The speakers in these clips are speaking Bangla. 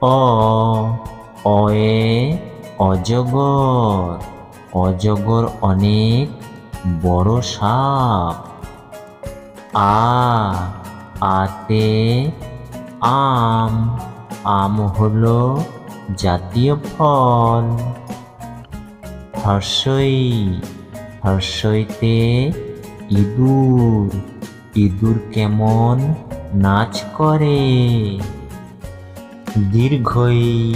অ অয়ে অজগর, অজগর অনেক বড় সাপ। আ আতে আম, আম হলো জাতীয় ফল। হর্ষই হর্ষইতে ইঁদুর, ইঁদুর কেমন নাচ করে। দীর্ঘই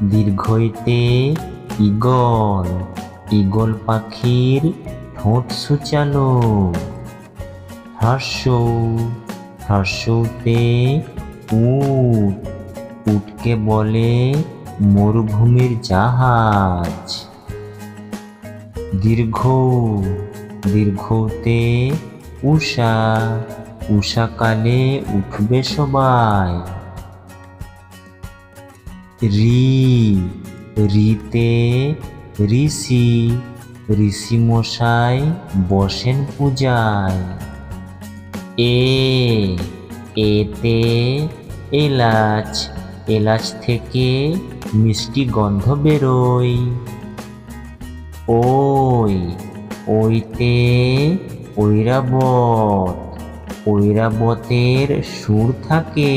দীর্ঘইতে ঈগল, ঈগল পাখির ঠোঁট সূচালো। হ্রস্ব হ্রস্বতে উট, উটকে বলে মরুভূমির জাহাজ। দীর্ঘ দীর্ঘতে উষা, উষাকালে উঠবে সবাই। রি রিতে ঋষি, ঋষি মশাই বসেন পূজায়। এতে এলাচ, এলাচ থেকে মিষ্টি গন্ধ বেরোয়। ওইতে ঐরাবত, ঐরাবতের সুর থাকে।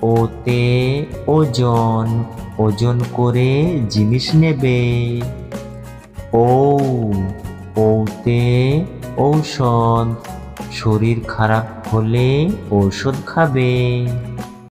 ওতে ওজন, ওজন করে জিনিস নেবে। ওতে ঔষধ, শরীর খারাপ হলে ঔষধ খাবে।